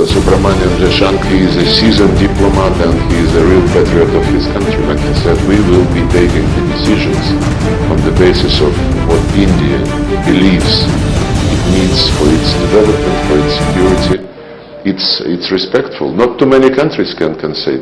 Subramanian Jaishankar, he is a seasoned diplomat and he is a real patriot of his country. Like he said, we will be taking the decisions on the basis of what India believes it needs for its development, for its security. It's respectful. Not too many countries can say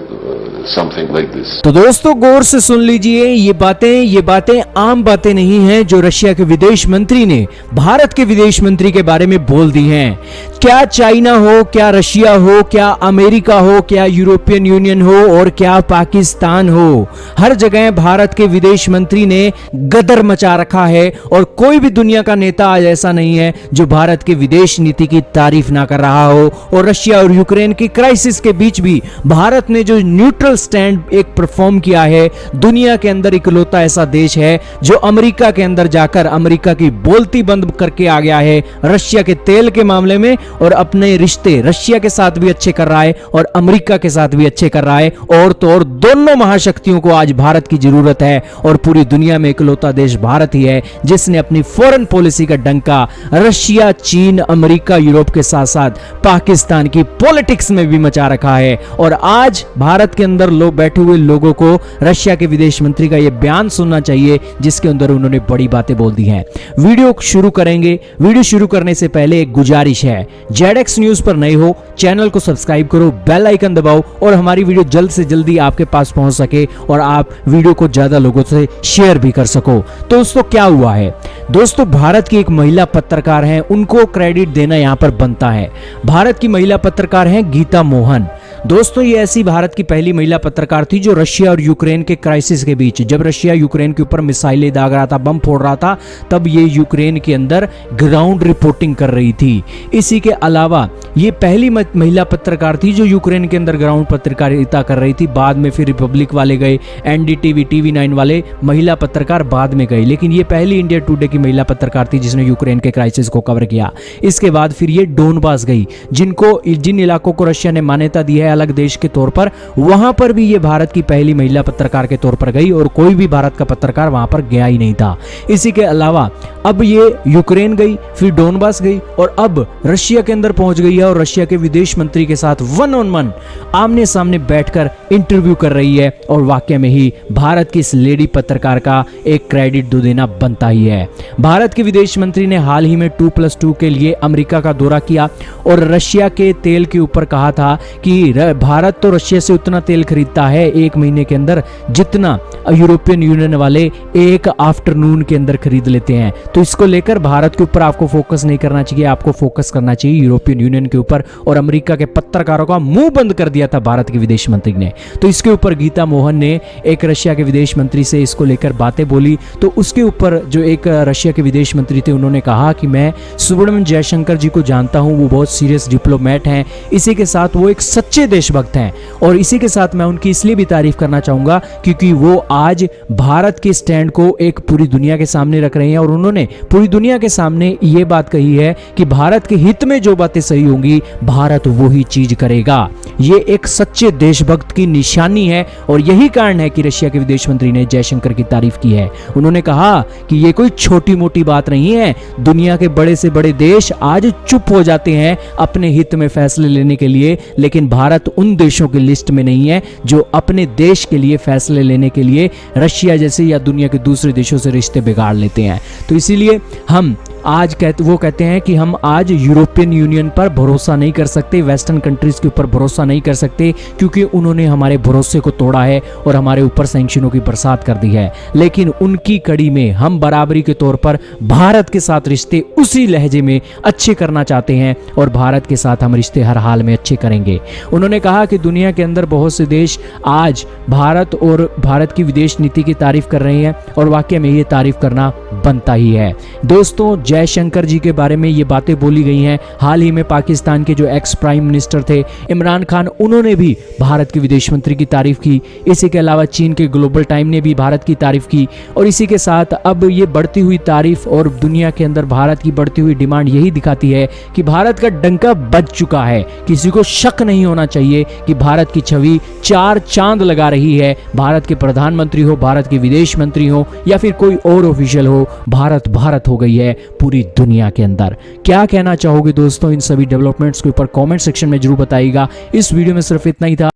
something like this. तो दोस्तों गौर से सुन लीजिए, ये बातें आम बातें नहीं हैं जो रशिया के विदेश मंत्री ने भारत के विदेश मंत्री के बारे में बोल दी हैं। क्या चाइना हो, क्या रशिया हो, क्या अमेरिका हो, क्या यूरोपियन यूनियन हो और क्या पाकिस्तान हो, हर जगह भारत के विदेश मंत्री ने गदर मचा रखा है और कोई भी दुनिया का नेता आज ऐसा नहीं है जो भारत के विदेश नीति की तारीफ ना कर रहा हो। और रशिया और यूक्रेन की क्राइसिस के बीच भी भारत ने जो न्यूट्रल स्टैंड एक परफॉर्म किया है, दुनिया के अंदर इकलौता ऐसा देश है जो अमेरिका के अंदर जाकर अमेरिका की बोलती बंद करके आ गया है रशिया के तेल के मामले में, और अपने रिश्ते रशिया के साथ भी अच्छे कर रहा है और अमेरिका के साथ भी अच्छे कर रहा है। और तो और दोनों महाशक्तियों को आज भारत की जरूरत है और पूरी दुनिया में इकलौता देश भारत ही है जिसने अपनी फॉरेन पॉलिसी का डंका रशिया, चीन, अमेरिका, यूरोप के साथ साथ पाकिस्तान की पॉलिटिक्स में भी मचा रखा है। और आज भारत के अंदर लोग बैठे हुए लोगों को रशिया के विदेश मंत्री का यह बयान सुनना चाहिए जिसके अंदर उन्होंने बड़ी बातें बोल दी हैं। वीडियो शुरू करेंगे। वीडियो शुरू करने से पहले एक गुजारिश है, जेडेक्स न्यूज पर नए हो चैनल को सब्सक्राइब करो, बेल आइकन दबाओ और हमारी वीडियो जल्द से जल्दी आपके पास पहुंच सके और आप वीडियो को ज्यादा लोगों से शेयर भी कर सको। तो दोस्तों क्या हुआ है, दोस्तों भारत की एक महिला पत्रकार हैं, उनको क्रेडिट देना यहां पर बनता है। भारत की महिला पत्रकार हैं गीता मोहन। दोस्तों ये ऐसी भारत की पहली महिला पत्रकार थी जो रशिया और यूक्रेन के क्राइसिस के बीच, जब रशिया यूक्रेन के ऊपर मिसाइलें दाग रहा था, बम फोड़ रहा था, तब ये यूक्रेन के अंदर ग्राउंड रिपोर्टिंग कर रही थी। इसी के अलावा ये पहली महिला पत्रकार थी जो यूक्रेन के अंदर ग्राउंड पत्रकारिता कर रही थी। बाद में फिर रिपब्लिक वाले गए, एनडीटीवी, TV9 वाले महिला पत्रकार बाद में गए, लेकिन ये पहली इंडिया टुडे की महिला पत्रकार थी जिसने यूक्रेन के क्राइसिस को कवर किया। इसके बाद फिर ये डोनबास गई, जिन इलाकों को रशिया ने मान्यता दी है अलग देश के तौर पर, वहां पर भी ये भारत की पहली महिला पत्रकार के तौर पर गई और कोई भी भारत का पत्रकार वहां पर गया ही नहीं था। इसी के अलावा अब ये यूक्रेन गई, फिर डोनबास गई और अब रशिया के अंदर पहुंच गई है और रशिया के विदेश मंत्री के साथ वन ऑन वन आमने सामने बैठकर इंटरव्यू कर रही है। और वाकई में ही भारत की इस लेडी पत्रकार का एक क्रेडिट दो देना बनता ही है। भारत के विदेश मंत्री ने हाल ही में 2+2 के लिए अमेरिका का दौरा किया और रशिया के तेल के ऊपर कहा था कि भारत तो रशिया से उतना तेल खरीदता है एक महीने के अंदर जितना यूरोपियन यूनियन वाले एक आफ्टरनून के अंदर खरीद लेते हैं। तो इसको लेकर भारत के ऊपर आपको फोकस नहीं करना चाहिए, आपको फोकस करना चाहिए यूरोपियन यूनियन के ऊपर। और अमेरिका के पत्रकारों का मुंह बंद कर दिया था भारत के विदेश मंत्री ने। तो इसके ऊपर गीता मोहन ने एक रशिया के विदेश मंत्री से इसको लेकर बातें बोली। तो उसके ऊपर जो एक रशिया के विदेश मंत्री थे उन्होंने कहा कि मैं सुब्रमण्यम जयशंकर जी को जानता हूं, वो बहुत सीरियस डिप्लोमेट हैं, इसी के साथ वो एक सच्चे देशभक्त हैं और इसी के साथ मैं उनकी इसलिए भी तारीफ करना चाहूंगा क्योंकि वो आज भारत के स्टैंड को एक पूरी दुनिया के सामने रख रहे हैं और उन्होंने पूरी दुनिया के सामने ये बात कही है कि भारत के हित में जो बातें सही होंगी भारत वही चीज करेगा। ये एक सच्चे देशभक्त की निशानी है और यही कारण है कि रशिया के विदेश मंत्री ने जयशंकर की तारीफ की है। उन्होंने कहा कि ये कोई छोटी मोटी बात नहीं है, दुनिया के बड़े से बड़े देश आज चुप हो जाते हैं अपने हित में फैसले लेने के लिए, लेकिन भारत उन देशों की लिस्ट में नहीं है जो अपने देश के लिए फैसले लेने के लिए रशिया जैसे या दुनिया के दूसरे देशों से रिश्ते बिगाड़ लेते हैं। तो इसीलिए हम आज वो कहते हैं कि हम आज यूरोपियन यूनियन पर भरोसा नहीं कर सकते, वेस्टर्न कंट्रीज के ऊपर भरोसा नहीं कर सकते क्योंकि उन्होंने हमारे भरोसे को तोड़ा है और हमारे ऊपर सैंक्शनों की बरसात कर दी है। लेकिन उनकी कड़ी में हम बराबरी के तौर पर भारत के साथ रिश्ते उसी लहजे में अच्छे करना चाहते हैं और भारत के साथ हम रिश्ते हर हाल में अच्छे करेंगे। उन्होंने कहा कि दुनिया के अंदर बहुत से देश आज भारत और भारत की विदेश नीति की तारीफ कर रहे हैं और वाकई में ये तारीफ करना बनता ही है। दोस्तों जयशंकर जी के बारे में ये बातें बोली गई हैं। हाल ही में पाकिस्तान के जो एक्स प्राइम मिनिस्टर थे इमरान खान, उन्होंने भी भारत के विदेश मंत्री की तारीफ की। इसी के अलावा चीन के ग्लोबल टाइम ने भी भारत की तारीफ की और इसी के साथ अब ये बढ़ती हुई तारीफ और दुनिया के अंदर भारत की बढ़ती हुई डिमांड यही दिखाती है कि भारत का डंका बज चुका है। किसी को शक नहीं होना चाहिए कि भारत की छवि चार चांद लगा रही है। भारत के प्रधानमंत्री हो, भारत के विदेश मंत्री हो या फिर कोई और ऑफिशियल हो, भारत भारत हो गई है। पूरी दुनिया के अंदर। क्या कहना चाहोगे दोस्तों इन सभी डेवलपमेंट्स के ऊपर? कमेंट सेक्शन में जरूर बताइएगा। इस वीडियो में सिर्फ इतना ही था।